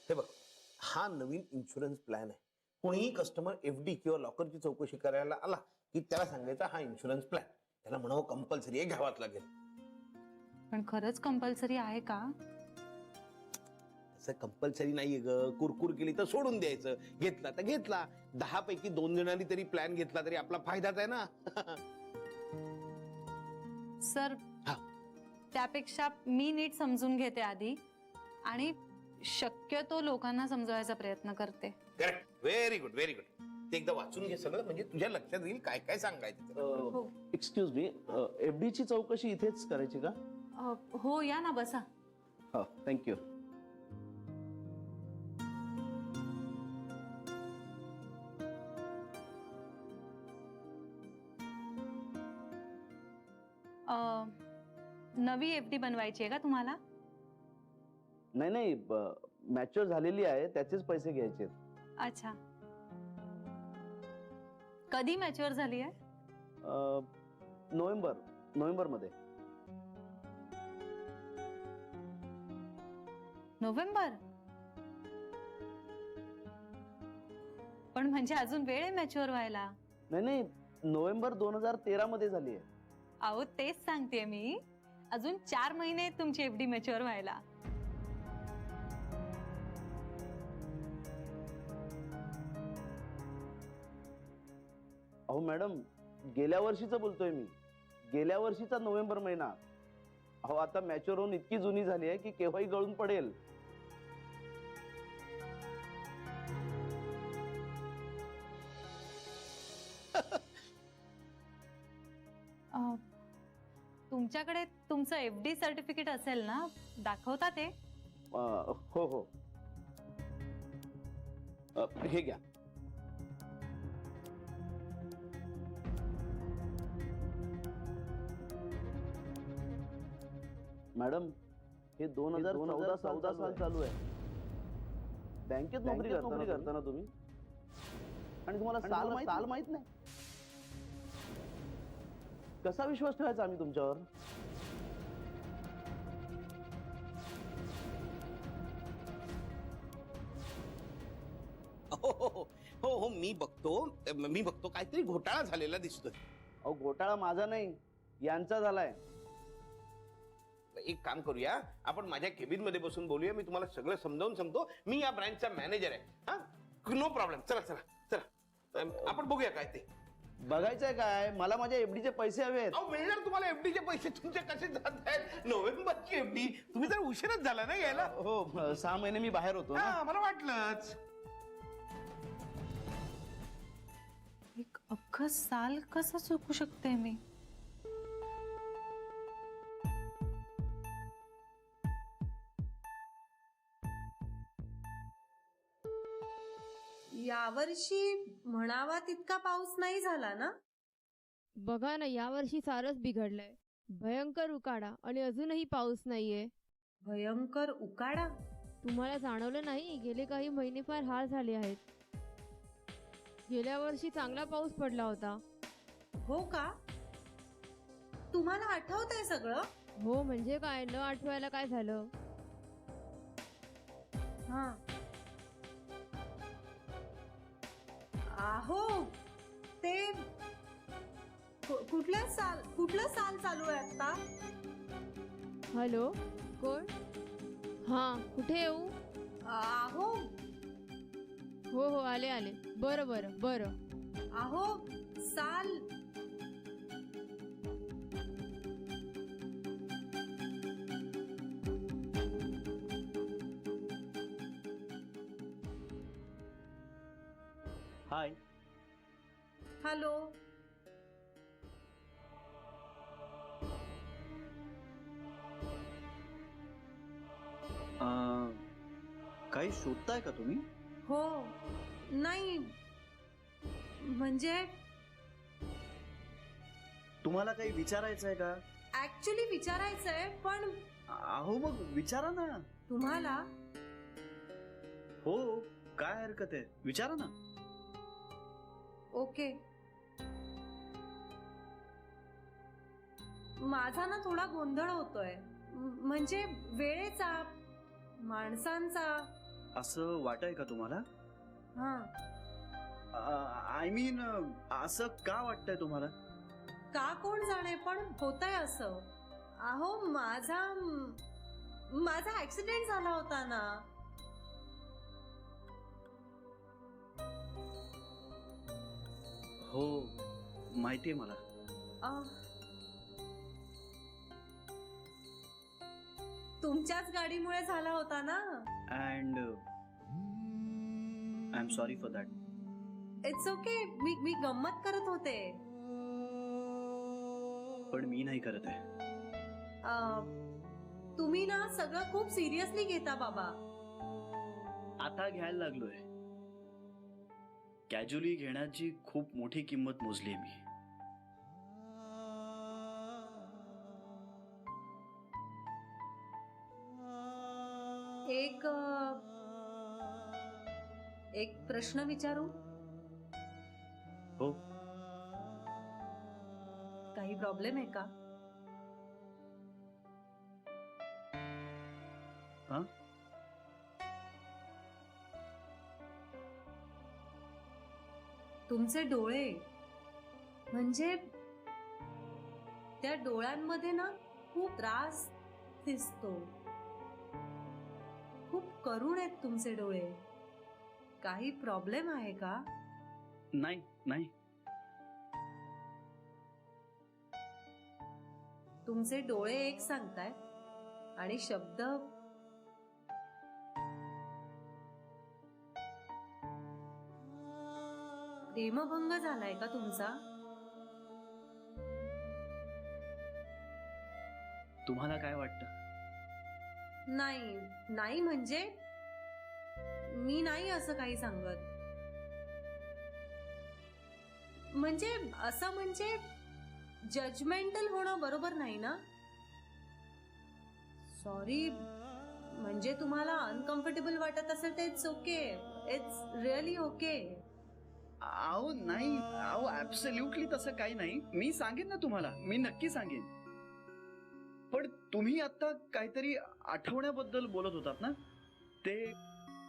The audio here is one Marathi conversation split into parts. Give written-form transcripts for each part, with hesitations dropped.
हे बघ, हा नवीन इन्शुरन्स प्लॅन आहे. कोणीही कस्टमर एफडी किंवा लॉकरची चौकशी करायला आला की त्याला सांगायचा हा इन्शुरन्स प्लॅन. त्याला म्हणावं कंपल्सरी आहे, घ्यावाच लागेल. पण खरंच कंपल्सरी आहे का? असं कंपल्सरी नाहीये ग. कुरकुर केली तर सोडून द्यायचं, घेतला तर घेतला. 10 पैकी 2 जणांनी तरी प्लॅन घेतला तरी आपला फायदाच आहे ना. सर, हा. त्यापेक्षा मी नीट समजून घेते आधी आणि शक्यतो लोकांना समजवायचा प्रयत्न करते. Correct, very good very good. ते एकदा वाचून घे सगळं, म्हणजे तुझ्या लक्षात येईल काय काय सांगायचं. एक्सक्यूज मी, एफडी ची चौकशी इथेच करायची का? हो, या ना, बसा. हो, थँक्यू. नवी एफडी बनवायची आहे का तुम्हाला? नाही नाही, मॅच्युअर झालेली आहे, त्याचेच पैसे घ्यायचे. अच्छा, कधी मॅच्युअर झाली आहे? नोव्हेंबर मध्ये. नोव्हेंबर? पण म्हणजे अजून वेळ आहे मॅच्युअर व्हायला. नाही नाही, नोव्हेंबर 2013 मध्ये झाली आहे. अहो, तेच सांगते मी, अजून 4 महिने आहेत तुमची एफडी मॅच्युअर व्हायला. अहो मॅडम, गेल्या वर्षीचं बोलतोय मी, गेल्या वर्षीचा नोव्हेंबर महिना. अहो आता मॅच्युअर होऊन इतकी जुनी झाली आहे की केव्हाही गळून पडेल. तुमच्याकडे तुमचं एफडी सर्टिफिकेट असेल ना, दाखवता ते? हो हो, हे घ्या. मॅडम, हे 2014 साल चालू आहे. बँकेत नोकरी करताना तुम्ही, आणि तुम्हाला साल माहित नाही? कसा विश्वास ठेवायचा आम्ही तुमच्यावर? हो हो, मी बघतो काहीतरी घोटाळा झालेला दिसतोय. अहो, घोटाळा माझा नाही, यांचा झालाय. एक काम करूया, आपण माझ्या केबिन मध्ये बसून बोलूया. मी तुम्हाला सगळं समजावून सांगतो. मी या ब्रँचचा मॅनेजर आहे. हा, नो प्रॉब्लेम. चला चला चला, आपण बघूया काय ते. बघायचंय काय? मला माझ्या एफडीचे पैसे हवेत. अहो, मिळणार तुम्हाला एफडीचे पैसे. तुमचे कसे जात आहेत? नोव्हेंबरची एफडी. तुम्ही तर उशीरच झाला ना यायला. हो, 6 महिने मी बाहेर होतो ना. मला वाटलंच. एक अख्खं साल कसं चुकू शकते मी? यावर्षी म्हणावा तितका पाऊस नाही झाला ना? बघा ना, यावर्षी सारच बिघडलंय. भयंकर उकाडा आणि अजूनही पाऊस नाहीये. भयंकर उकाडा? तुम्हाला जाणवलं नाही? गेले काही महिने फार हाल झाले आहेत. गेल्या वर्षी चांगला पाऊस पडला होता. हो का? तुम्हाला आठवतंय सगळं? हो, म्हणजे काय, न आठवायला काय झालं? हा. आहो, ते कुठलं साल चालू आहे आता? हॅलो, कोण? हा, कुठे येऊ? आहो. हो हो, आले. बरं. आहो, साल. हाय. हॅलो. काही शोधताय का तुम्ही? हो, नाही म्हणजे तुम्हाला काही विचारायचं आहे का? ऍक्च्युली विचारायचंय, पण अहो मग विचारा ना. तुम्हाला? हो, काय हरकत आहे, विचारा ना. ओके. माझा ना थोडा गोंधळ होतोय, म्हणजे वेळेचा, माणसांचा. असं वाटतंय का तुम्हाला? हा, आय मीन असं का वाटतंय तुम्हाला? का कोण जाणे, पण होतंय असं. अहो माझा ऍक्सिडेंट झाला होता ना. हो माहितीये मला. अह, तुमच्याच गाडीमुळे झाला होता ना. And I am sorry for that. It's okay. मी गंमत करत होते. पण मी नाही करत आहे. तुम्ही ना सगळं खूप सिरियसली घेता बाबा. आता घ्यायला लागलोय. कॅज्युअली घेण्याची खूप मोठी किंमत मोजली मी. एक प्रश्न विचारू? हो. काही प्रॉब्लेम आहे का? हा? तुमचे डोळे, म्हणजे त्या डोळ्यांमध्ये ना खूप त्रास दिसतो. खूप करुण आहेत तुमचे डोळे. काही प्रॉब्लेम आहे का? नाही नाही. तुमचे डोळे एक सांगताय आणि शब्द प्रेमभंग झालाय का तुमचा? तुम्हाला काय वाटतं? नाही नाही, म्हणजे मी नाही असं काही सांगत. म्हणजे असं, म्हणजे जजमेंटल होणं बरोबर नाही ना. सॉरी, म्हणजे तुम्हाला अनकम्फर्टेबल वाटत असेल तर it's okay. It's really okay. अहो नाही, अहो ऍब्सोल्युटली तसं काही नाही. मी सांगेन ना तुम्हाला, मी नक्की सांगेन. पण तुम्ही आता काहीतरी आठवण्याबद्दल बोलत होतात ना. ते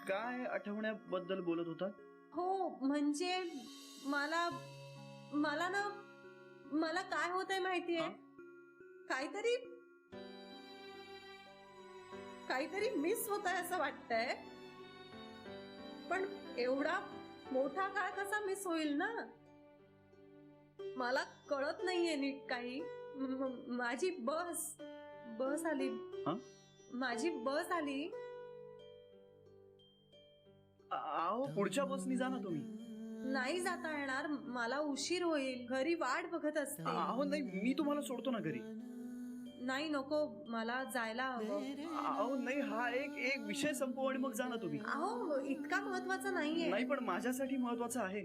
काय आठवण्याबद्दल बोलत होतात? हो, म्हणजे मला ना, मला काय होतंय माहितीये? काहीतरी मिस होत आहे असं वाटतंय. पण एवढा मोठा काळ कसा मिस होईल ना. मला कळत नाहीये नीट काही. माझी बस आली. माझी बस आली. अहो पुढच्या बसनी जा ना तुम्ही. नाही जाता येणार, मला उशीर होईल. घरी वाट बघत असते. अहो नाही, मी तुम्हाला सोडतो ना घरी. नाही नको, मला जायला हवं. अहो नाही, हा एक विषय संपव आणि मग जा ना तुम्ही. अहो इतका महत्वाचा नाहीये. नाही, पण माझ्यासाठी महत्वाचं आहे.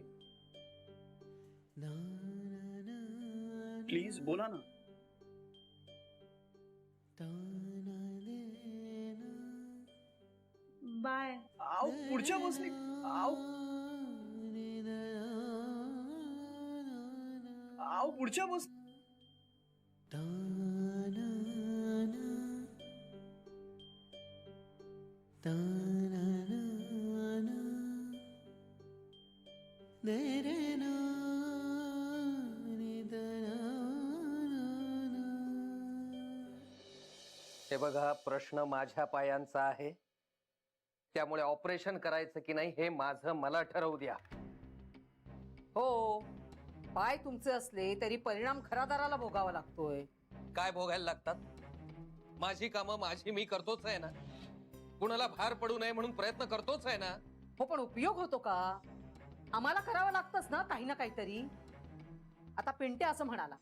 प्लीज बोला ना. बाय. अहो पुढच्या बसनी. अहो पुढच्या बस. हे बघा, प्रश्न माझ्या पायांचा आहे, त्यामुळे ऑपरेशन करायचं की नाही हे माझं मला ठरवू द्या. हो, पाय तुमचे असले तरी परिणाम खरादाराला भोगावा लागतोय. काय भोगायला लागतात? माझी कामं माझी मी करतोच आहे ना. कुणाला भार पडू नये म्हणून प्रयत्न करतोच आहे ना. हो, पण उपयोग होतो का? आम्हाला करावं लागतंच ना काही ना काहीतरी. आता पिंटे असं म्हणाला,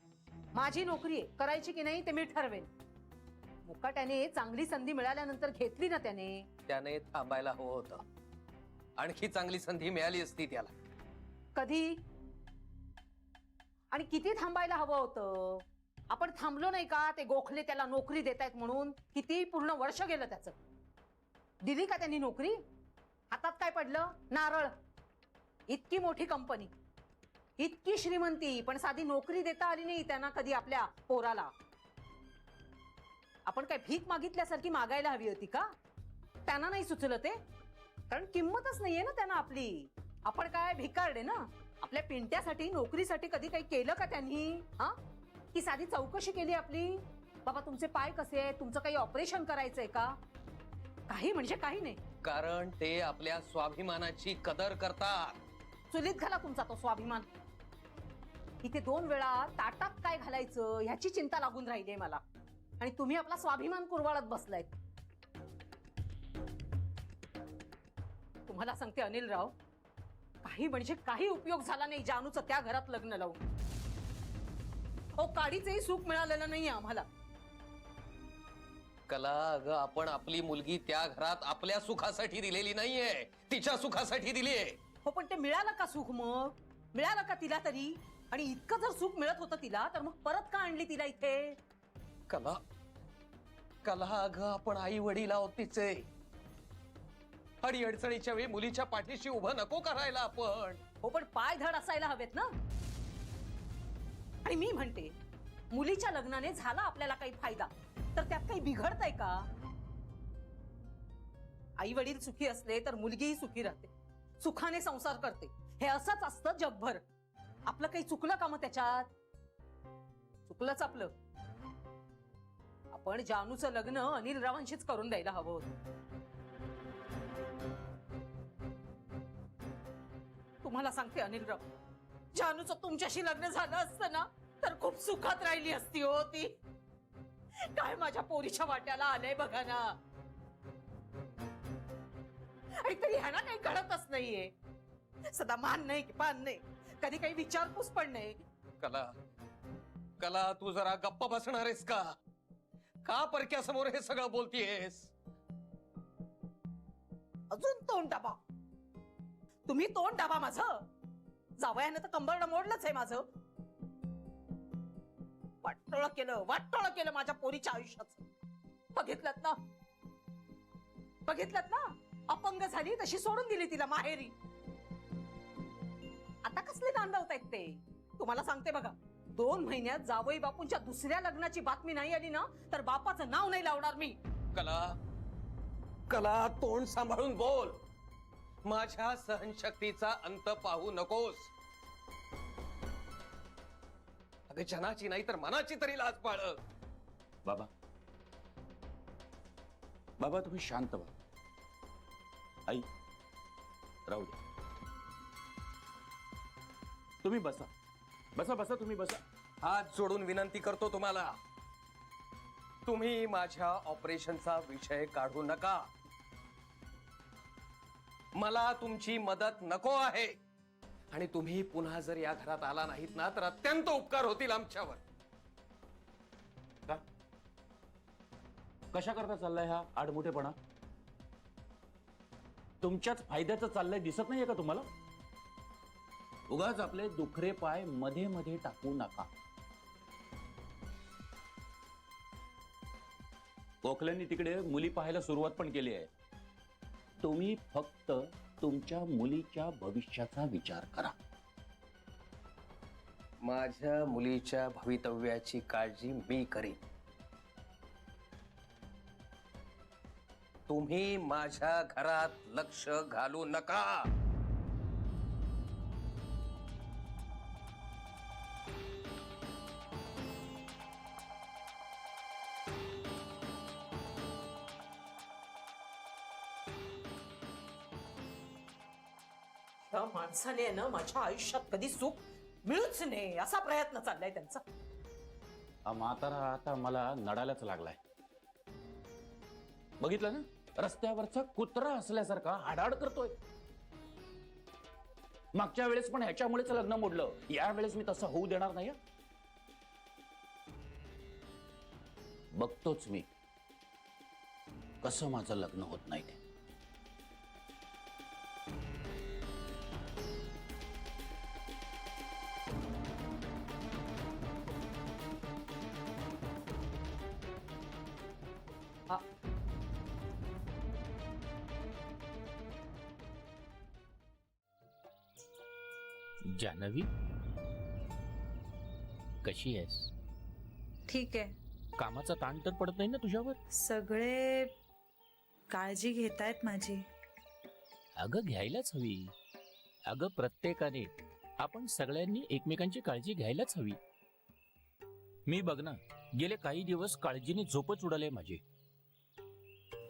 माझी नोकरी आहे, करायची की नाही ते मी ठरवेन. मुकाट्याने चांगली संधी मिळाल्यानंतर घेतली ना त्याने थांबायला हवं होतं. आणखी चांगली संधी मिळाली असती त्याला. कधी आणि किती थांबायला हवं होतं? आपण थांबलो नाही का? ते गोखले त्याला नोकरी देतायत म्हणून. किती पूर्ण वर्ष गेलं त्याचं. दिली का त्यांनी नोकरी? हातात काय पडलं? नारळ. इतकी मोठी कंपनी, इतकी श्रीमंती, पण साधी नोकरी देता आली नाही त्यांना कधी आपल्या पोराला. आपण काय भीक मागितल्यासारखी मागायला हवी होती का? त्यांना नाही सुचलं ते? कारण किंमतच नाहीये ना त्यांना आपली. आपण काय भिकारडे ना. आपल्या पिंट्यासाठी नोकरीसाठी कधी काही केलं का त्यांनी? हा, की साधी चौकशी केली आपली? बाबा तुमचे पाय कसे आहेत, तुमचं काही ऑपरेशन करायचंय का? काही म्हणजे काही नाही. कारण ते आपल्या स्वाभिमानाची कदर करतात. चुलीत घाला तुमचा तो स्वाभिमान. इथे 2 वेळा ताटात काय घालायचं ह्याची चिंता लागून राहिली आहे मला, आणि तुम्ही आपला स्वाभिमान कुरवाळत बसलायत. तुम्हाला सांगते अनिल राव, काही म्हणजे काही उपयोग झाला नाही जानूचं त्या घरात लग्न लावून. हो, काडीचंही सुख मिळालेलं नाहीये आम्हाला. कला, अगं आपण आपली मुलगी त्या घरात आपल्या सुखासाठी दिलेली नाहीये, तिच्या सुखासाठी दिलीये. हो, पण ते मिळालं का सुख? मग मिळालं का तिला तरी? आणि इतकं जर सुख मिळत होतं तिला, तर मग परत का आणली तिला इथे? कला, कला, अगं आपण आई वडील आहोत तिचे. अडी अडचणीच्या वेळी मुलीच्या पाठीशी उभं नको करायला आपण. हो, पण पाय धड असायला हवेत ना. आणि मी म्हणते, मुलीच्या लग्नाने झाला आपल्याला काही फायदा, तर त्यात काही बिघडतंय का? आई वडील सुखी असले तर मुलगीही सुखी राहते, सुखाने संसार करते. हे असंच असतं जगभर. आपलं काही चुकलं का मग त्याच्यात? चुकलंच आपलं. आपण जानूचं लग्न अनिल रावांशीच करून द्यायला हवं होतं. तुम्हाला सांगते अनिल राव, जानूचं तुमच्याशी लग्न झालं असतं ना, तर खूप सुखात राहिली असती हो ती. काय माझ्या पोरीच्या वाट्याला आलंय बघा ना. आणि तरी ह्याना काही कळतच नाहीये. सदा मान नाही की पान नाही, कधी काही विचारपूस पण नाही. कला, कला, तू जरा गप्प बसणार आहेस का? का परक्या समोर हे सगळं बोलतीयेस? अजून तोंड दाबा. तुम्ही तोंड दाबा माझं. जावयानं तर कंबरडं मोडलंच आहे माझं. वाटोळं केलं माझ्या पोरीच्या आयुष्याचं. बघितलं ना, बघितलं ना, अपंग झाली तशी सोडून दिली तिला माहेरी. आता कसले नांदवतायत ते? तुम्हाला सांगते बघा, 2 महिन्यात जावई बापूंच्या दुसऱ्या लग्नाची बातमी नाही आली ना, तर बापाचं नाव नाही लावणार मी. कला, कला, तोंड सांभाळून बोल. माझ्या सहनशक्तीचा अंत पाहू नकोस. अगं, जनाची नाही तर मनाची तरी लाज बाळग. बाबा, बाबा तुम्ही शांत व्हा. आई, राहू दे. तुम्ही बसा, बसा, बसा, तुम्ही बसा. हात जोडून विनंती करतो तुम्हाला, तुम्ही माझ्या ऑपरेशनचा विषय काढू नका. मला तुमची मदत नको आहे. आणि तुम्ही पुन्हा जर या घरात आला नाहीत ना, तर अत्यंत उपकार होतील आमच्यावर. का? कशा करता चाललाय हा आडमुठेपणा? तुमच्याच फायद्याचं चाललंय दिसत नाहीये का तुम्हाला? उगाच आपले दुखरे पाय मध्ये मध्ये टाकू नका. गोखल्यांनी तिकडे मुली पाहायला सुरुवात पण केली आहे. तुम्ही फक्त तुमच्या मुलीच्या भविष्याचा विचार करा. माझ्या मुलीच्या भवितव्याची काळजी मी करीन. तुम्ही माझ्या घरात लक्ष घालू नका. त्या माणसाने ना माझ्या आयुष्यात कधी सुख मिळूच नाही असा प्रयत्न चाललाय त्यांचा. हा म्हातारा आता मला नडायलाच लागलाय. बघितलं ना, रस्त्यावरचा कुत्रा असल्यासारखा हाडाड करतोय. मागच्या वेळेस पण ह्याच्यामुळेच लग्न मोडलं. या वेळेस मी तसं होऊ देणार नाही. बघतोच मी कसं माझं लग्न होत नाही ते. जान्हवी, कशी आहेस? ठीक आहे. कामाचा ताण तर पडत नाही ना तुझ्यावर? सगळे काळजी घेतायत माझी. अगं घ्यायलाच हवी. अगं प्रत्येकाने आपण सगळ्यांनी एकमेकांची काळजी घ्यायलाच हवी. मी बघ ना, गेले काही दिवस काळजीने झोपच उडाले माझी.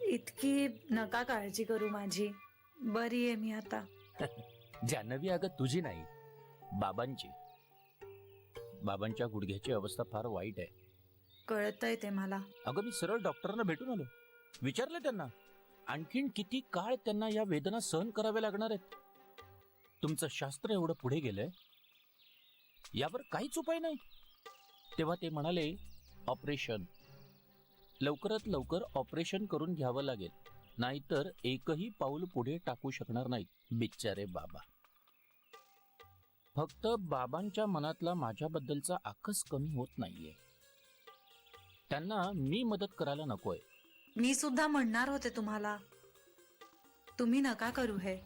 इतकी नका काळजी करू माझी. बरी आहे मी आता. जान्हवी, अगं तुझी नाही, बाबांची. बाबांच्या गुडघ्याची अवस्था फार वाईट आहे. कळतंय ते मला. अगं मी सरळ डॉक्टरांना भेटून आलो. विचारलं त्यांना आणखीन किती काळ त्यांना या वेदना सहन कराव्या लागणार आहेत. तुमचं शास्त्र एवढं पुढे गेलंय, यावर काहीच उपाय नाही. तेव्हा ते म्हणाले ऑपरेशन, लवकरात लवकर ऑपरेशन करून घ्यावं लागेल, नाहीतर एकही पाऊल पुढे टाकू शकणार नाहीत बिचारे बाबा. फक्त बाबांच्या मनातला माझ्याबद्दलचा आकस कमी होत नाहीये. त्यांना मी मदत करायला नकोय. मी सुद्धा म्हणणार होते तुम्हाला, तुम्ही नका करू हे.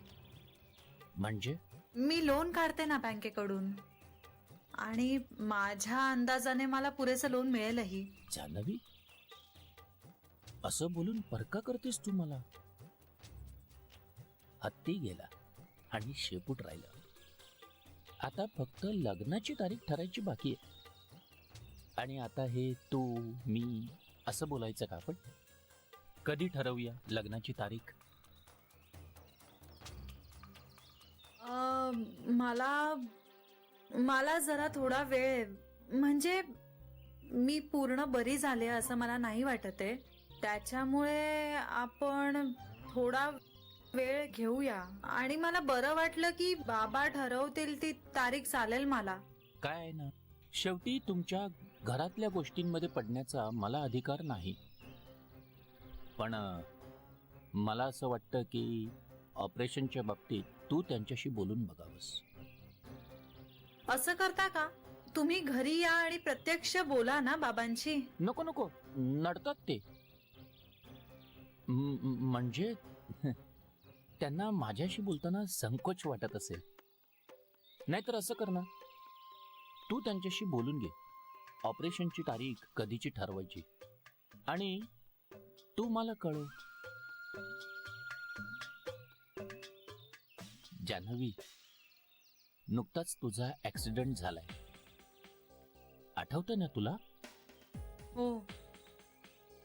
म्हणजे मी लोन काढते ना बँकेकडून, आणि माझ्या अंदाजाने मला पुरेसं लोन मिळेलही. जान्हवी, असं बोलून परका करतेस तू मला. हत्ती गेला आणि शेपूट राहिलं. आता फक्त लग्नाची तारीख ठरायची बाकी आहे. आणि आता हे तू मी असं बोलायचं का आपण? कधी ठरवूया लग्नाची तारीख? मला जरा थोडा वेळ, म्हणजे मी पूर्ण बरी झाले असं मला नाही वाटत आहे. त्याच्यामुळे आपण थोडा वेळ घेऊया. आणि मला बरं वाटलं की बाबा ठरवतील ती तारीख चालेल मला. काय आहे ना, शेवटी तुमच्या घरातल्या गोष्टींमध्ये पडण्याचा मला अधिकार नाही. पण मला असं वाटतं की ऑपरेशनच्या बाबतीत तू त्यांच्याशी बोलून बघावंस. असं करता का तुम्ही? घरी या आणि प्रत्यक्ष बोला ना बाबांशी. नको नको, नडतात ते. म्हणजे त्यांना माझ्याशी बोलताना संकोच वाटत असेल. नाहीतर असं कर ना, तू त्यांच्याशी बोलून घे. ऑपरेशनची तारीख कधीची ठरवायची आणि तू मला कळव. जान्हवी, नुकताच तुझा ऍक्सिडेंट झालाय, आठवतं ना तुला? हो,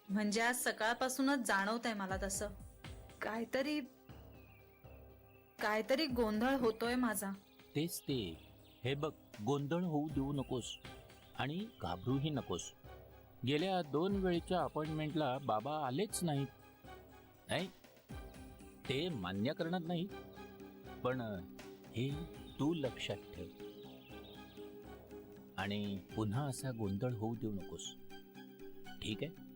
म्हणजे आज सकाळपासूनच जाणवत आहे मला तसं. काहीतरी गोंधळ होतोय माझा. तेच ते. हे बघ, गोंधळ होऊ देऊ नकोस आणि घाबरूही नकोस. गेल्या 2 वेळेच्या अपॉइंटमेंटला बाबा आलेच नाहीत. नाही, ते मान्य करणार नाही, पण हे तू लक्षात ठेव आणि पुन्हा असा गोंधळ होऊ देऊ नकोस, ठीक आहे?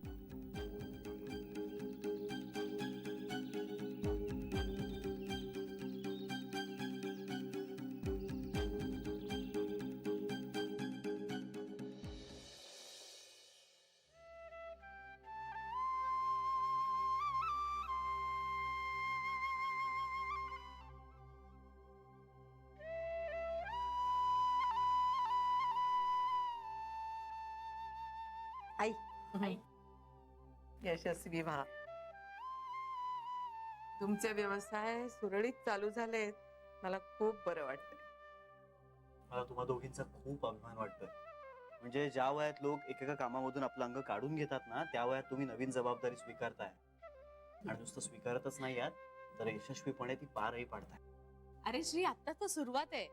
आई, यशस्वी व्हा. तुमचे व्यवसाय सुरळीत चालू झालेत, मला खूप बरं वाटतंय. मला तुम्हा दोघींचा खूप अभिमान वाटतोय. म्हणजे ज्या वयात लोक एकेका कामामधून आपलं अंग काढून घेतात ना, त्या वयात तुम्ही नवीन जबाबदारी स्वीकारताय. आणि नुसतं स्वीकारतच नाही आहात, तर यशस्वीपणे ती पारही पाडताय. अरे श्री, आता तर सुरुवात आहे,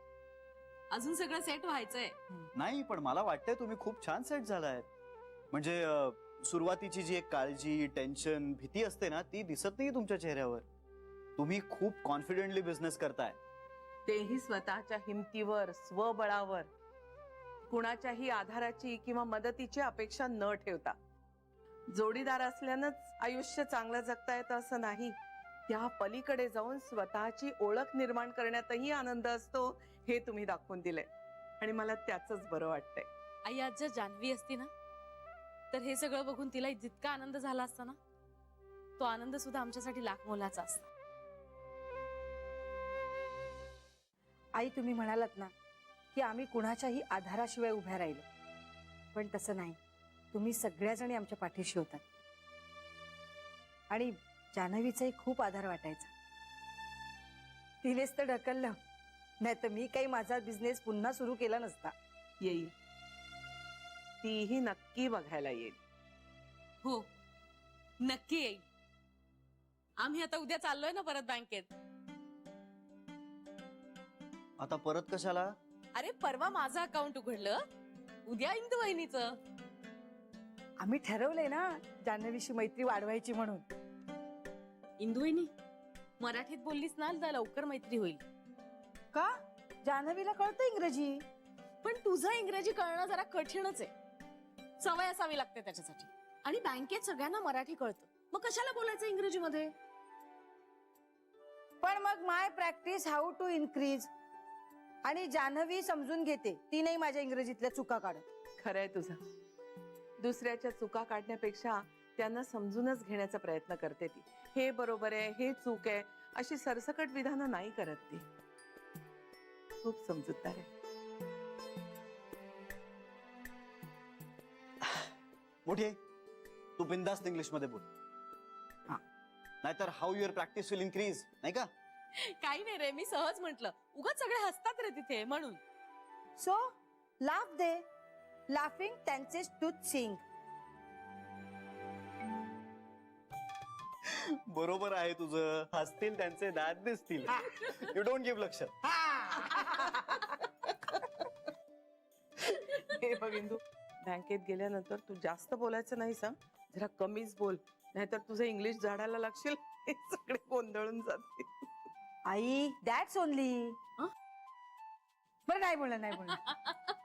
अजून सगळं सेट व्हायचंय. नाही, पण मला वाटतंय तुम्ही खूप छान सेट झालाय. म्हणजे सुरुवातीची जी एक काळजी, टेन्शन, भीती असते ना, ती दिसत नाही तुमच्या चेहऱ्यावर. तुम्ही खूप कॉन्फिडेंटली बिझनेस करताय. तेही स्वतःच्या हिमतीवर, स्वबळावर, कुणाच्याही आधाराची किंवा मदतीची अपेक्षा न ठेवता. जोडीदार असल्यानंच आयुष्य चांगलं जगता येतं असं नाही, त्या पलीकडे जाऊन स्वतःची ओळख निर्माण करण्यातही आनंद असतो, हे तुम्ही दाखवून दिले. आणि मला त्याचंच बरं वाटतंय. आई, आज जर जान्हवी असती ना, तर हे सगळं बघून तिला जितका आनंद झाला असता ना, तो आनंद सुद्धा आमच्यासाठी लाख मोलाचा असता. आई, तुम्ही म्हणालात ना की आम्ही कुणाच्याही आधाराशिवाय उभ्या राहिलो, पण तसं नाही. तुम्ही सगळ्याजणी आमच्या पाठीशी होतात. आणि जान्हवीचाही खूप आधार वाटायचा. तिनेच तर ढकललं, नाही तर मी काही माझा बिझनेस पुन्हा सुरू केला नसता. येईल, तीही नक्की बघायला येईल. हो, नक्की येईल. आम्ही आता उद्या चाललोय ना परत बँकेत. आता परत कशाला? अरे परवा माझं अकाउंट उघडलं, उद्या इंदू वहिनीचं. आम्ही ठरवलंय ना जान्हवीशी मैत्री वाढवायची म्हणून. इंदू वहिनी मराठीत बोललीस ना तर लवकर मैत्री होईल. का? जान्हवीला कळतं इंग्रजी. पण तुझं इंग्रजी कळणं जरा कठीणच आहे. सवय असावी लागते त्याच्यासाठी. आणि बँकेत सगळ्यांना मराठी कळतं, मग कशाला बोलायचं इंग्रजीमध्ये? पण मग माय प्रॅक्टिस हाऊ टू इन्क्रीज. आणि जान्हवी समजून घेते, ती नाही माझ्या इंग्रजीतल्या चुका काढत. खरंय तुझं. दुसऱ्याच्या चुका काढण्यापेक्षा त्यांना समजूनच घेण्याचा प्रयत्न करते ती. हे बरोबर आहे, हे चूक आहे, अशी सरसकट विधानं नाही करत ती. खूप समजूतदार आहे. मोठी आहे, तू बिंदास्त इंग्लिश मध्ये बोल. नाहीतर how your practice will increase, नाही का? काही नाही रे, मी सहज म्हंटल. उगाच सगळे हसतात रे तिथे म्हणून. सो लाफ दे. लाफिंग त्यांचे टूथ सिंग. बरोबर आहे तुझं. हसतील त्यांचे दात दिसतील. यू डोंट गिव्ह लक्ष. हे बघ इंदू, बँकेत गेल्यानंतर तू जास्त बोलायचं नाही सांग. जरा कमीच बोल, नाहीतर तुझं इंग्लिश झाडाला लागशील. हे सगळे गोंधळून जातील. आई, दॅट्स ओनली. बरं, नाही बोलणार, नाही बोलणार.